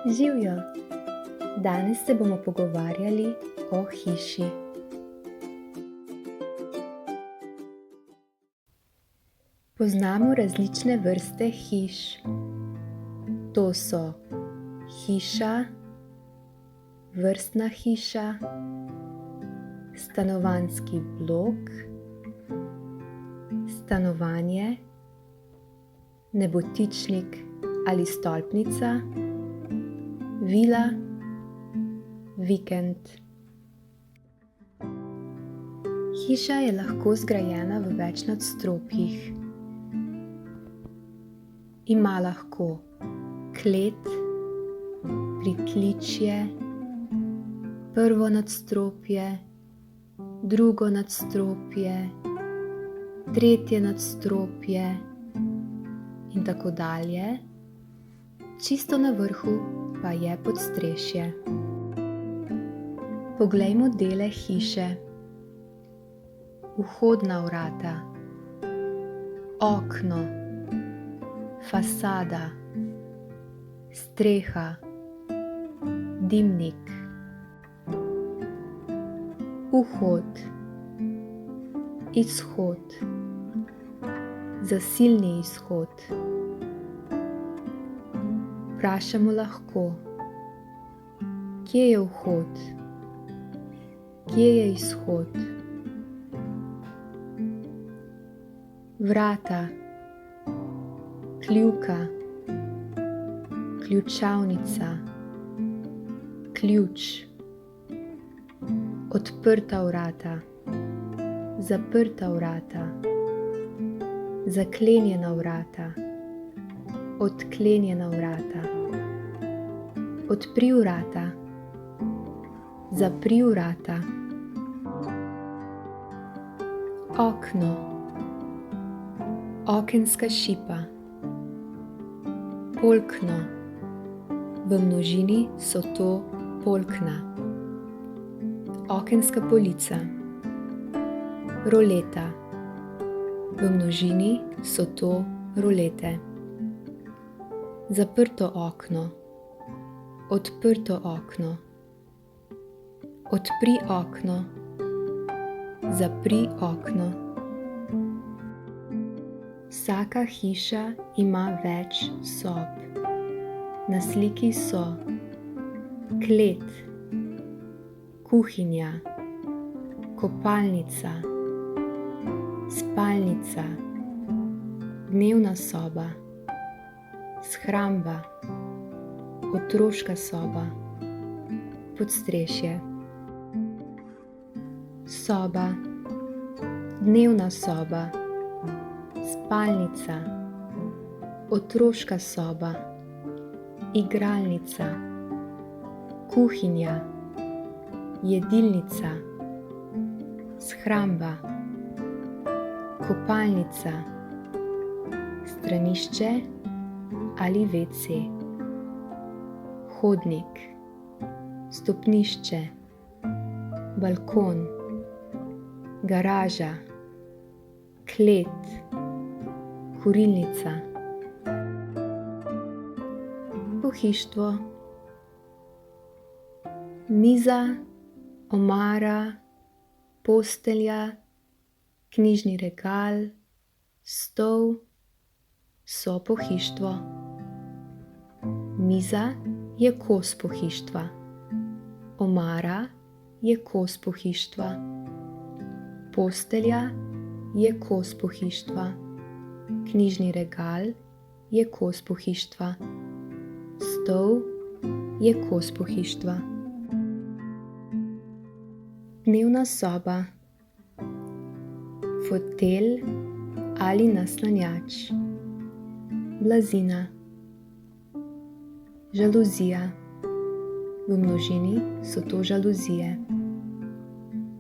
Živjo! Danes se bomo pogovarjali o hiši. Poznamo različne vrste hiš. To so hiša, vrstna hiša, stanovanjski blok, stanovanje, nebotičnik ali stolpnica, vila, vikend. Hiša je lahko zgrajena v več nadstropjih. Ima lahko klet, pritličje, prvo nadstropje, drugo nadstropje, tretje nadstropje in tako dalje. Čisto na vrhu pa je podstrešje. Poglejmo dele hiše. Vhodna vrata, okno, fasada, streha, dimnik. Vhod, izhod, zasilni izhod. Vprašamo lahko, kje je vhod, kje je izhod. Vrata, kljuka, ključavnica, ključ. Odprta vrata, zaprta vrata, zaklenjena vrata, odklenjena vrata. Odpri vrata, zapri vrata. Okno, okenska šipa, polkno. V množini so to polkna. Okenska polica, roleta. V množini so to rolete. Zaprto okno, odprto okno. Odpri okno, zapri okno. Vsaka hiša ima več sob. Na sliki so klet, kuhinja, kopalnica, spalnica, dnevna soba, shramba, otroška soba, podstrešje. Soba, dnevna soba, spalnica, otroška soba, igralnica, kuhinja, jedilnica, shramba, kopalnica, stranišče ali WC, hodnik, stopnišče, balkon, garaža, klet, kurilnica. Pohištvo, miza, omara, postelja, knjižni regal, stol so pohištvo. Miza je kos pohištva, omara je kos pohištva, postelja je kos pohištva, knjižni regal je kos pohištva, stol je kos pohištva. Dnevna soba, fotelj ali naslanjač, blazina, žaluzija. V množini so to žaluzije.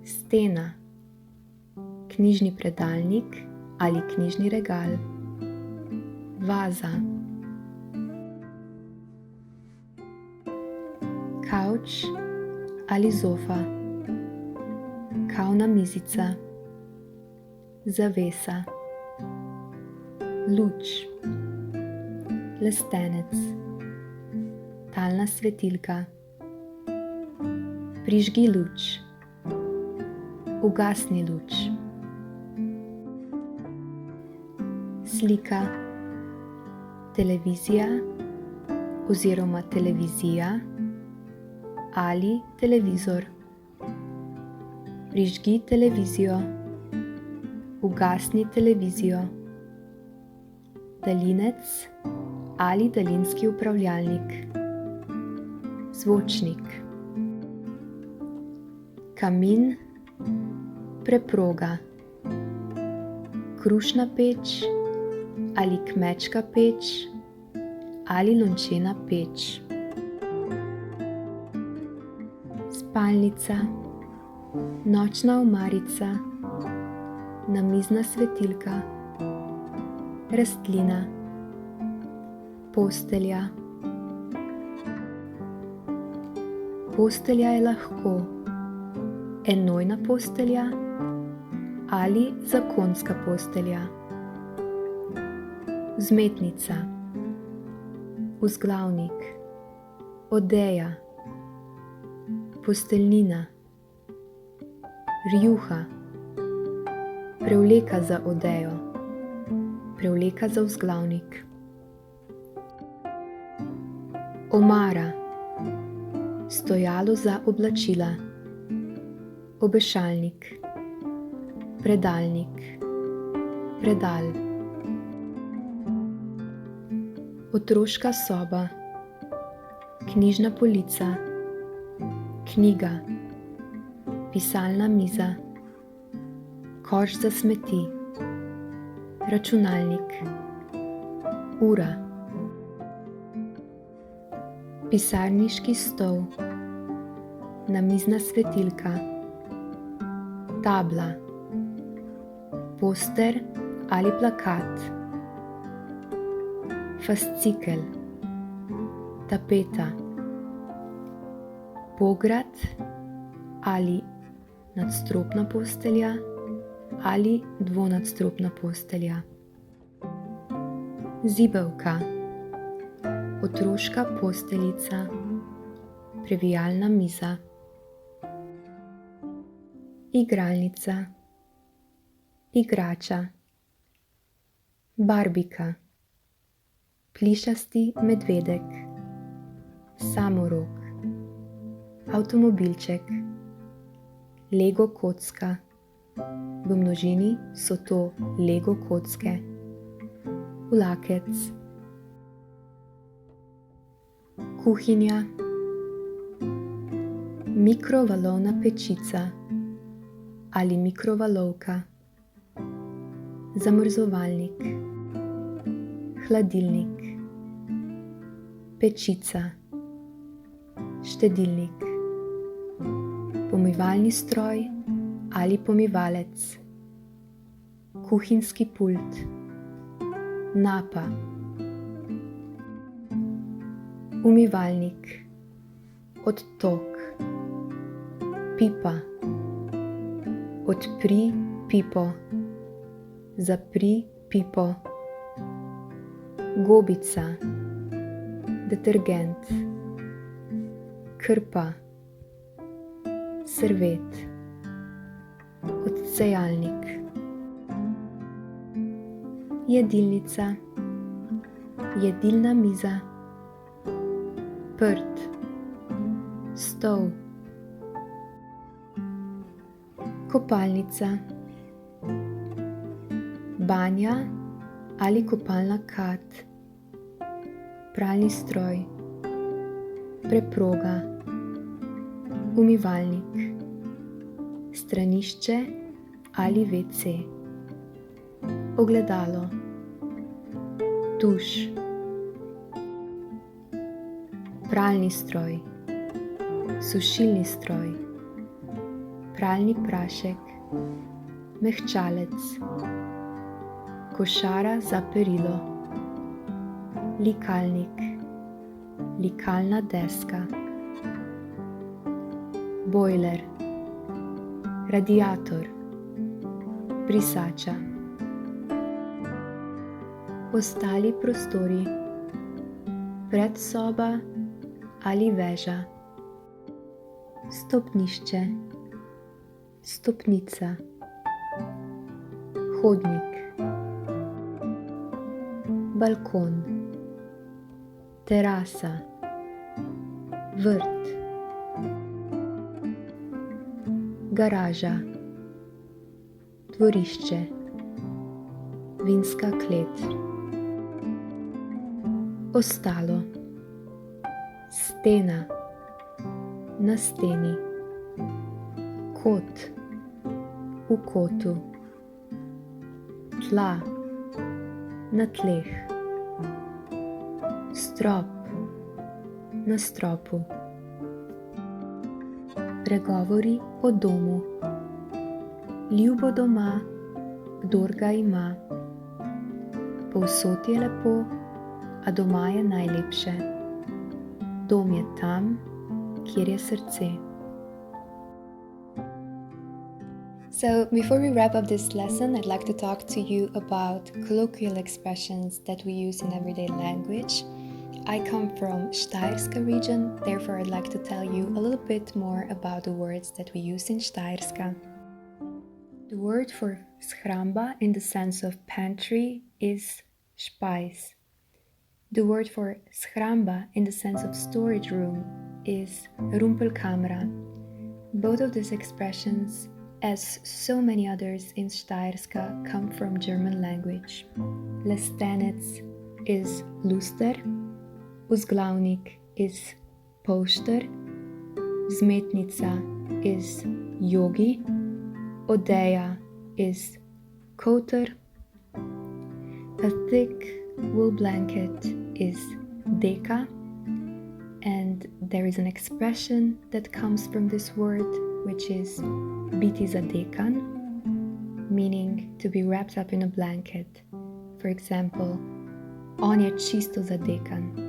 Stena, knjižni predalnik ali knjižni regal, vaza. Kavč ali zofa, kavna mizica, zavesa, luč, lestenec, digitalna svetilka. Prižgi luč. Ugasni luč. Slika. Televizija oziroma televizija ali televizor. Prižgi televizijo. Ugasni televizijo. Daljinec ali daljinski upravljalnik. Zvočnik. Kamin, preproga. Krušna peč ali kmečka peč ali lončena peč. Spalnica, nočna omarica, namizna svetilka, rastlina, postelja. Postelja je lahko enojna postelja ali zakonska postelja. Vzmetnica, vzglavnik, odeja, posteljnina, rjuha, prevleka za odejo, prevleka za vzglavnik. Omara, stojalo za oblačila, obešalnik, predalnik, predal. Otroška soba, knjižna polica, knjiga, pisalna miza, koš za smeti, računalnik, ura. Pisarniški stol, namizna svetilka, tabla, poster ali plakat, fascikel, tapeta, pograd ali nadstropna postelja ali dvonadstropna postelja. Zibelka, otroška posteljica, previjalna miza. Igralnica, igrača, barbika, plišasti medvedek, samorok, avtomobilček, Lego kocka, v množini so to Lego kocke, vlakec. Kuhinja, mikrovalovna pečica ali mikrovalovka, zamrzovalnik, hladilnik, pečica, štedilnik, pomivalni stroj ali pomivalec, kuhinjski pult, napa, umivalnik, odtok, pipa, odpri pipo, zapri pipo, gobica, detergent, krpa, servet, odsejalnik. Jedilnica, jedilna miza, prt, stol. Kopalnica, banja ali kopalna kad, pralni stroj, preproga, umivalnik, stranišče ali WC, ogledalo, tuš, pralni stroj, sušilni stroj, pralni prašek, mehčalec, košara za perilo, likalnik, likalna deska, bojler, radiator, brisača. Ostali prostori, predsoba ali veža. Stopnišče, stopnica, hodnik, balkon, terasa, vrt, garaža, dvorišče, vinska klet, ostalo, stena, na steni, kot, v kotu, tla, na tleh, strop, na stropu, pregovori o domu, ljubo doma, kdor ga ima, povsod je lepo, a doma je najlepše, dom je tam, kjer je srce. So, before we wrap up this lesson, I'd like to talk to you about colloquial expressions that we use in everyday language. I come from Steirska region, therefore I'd like to tell you a little bit more about the words that we use in Steirska. The word for schramba in the sense of pantry is Speis. The word for schramba in the sense of storage room is Rumpelkamera. Both of these expressions, as so many others in Steirska, come from German language. Lestenec is luster, vzglavnik is pošter, vzmetnica is jogi, odeja is koter, a thick wool blanket is deka, and there is an expression that comes from this word, which is biti zadekan, meaning to be wrapped up in a blanket. For example, on je čisto zadekan.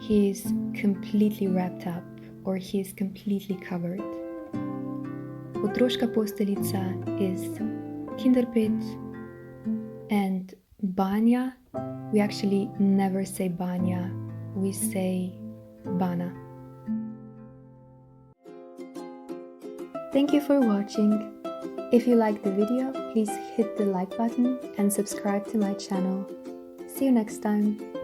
He is completely wrapped up, or he is completely covered. Otroška posteljica is kinderpet, and banja, we actually never say banja, we say bana. Thank you for watching. If you liked the video, please hit the like button and subscribe to my channel. See you next time.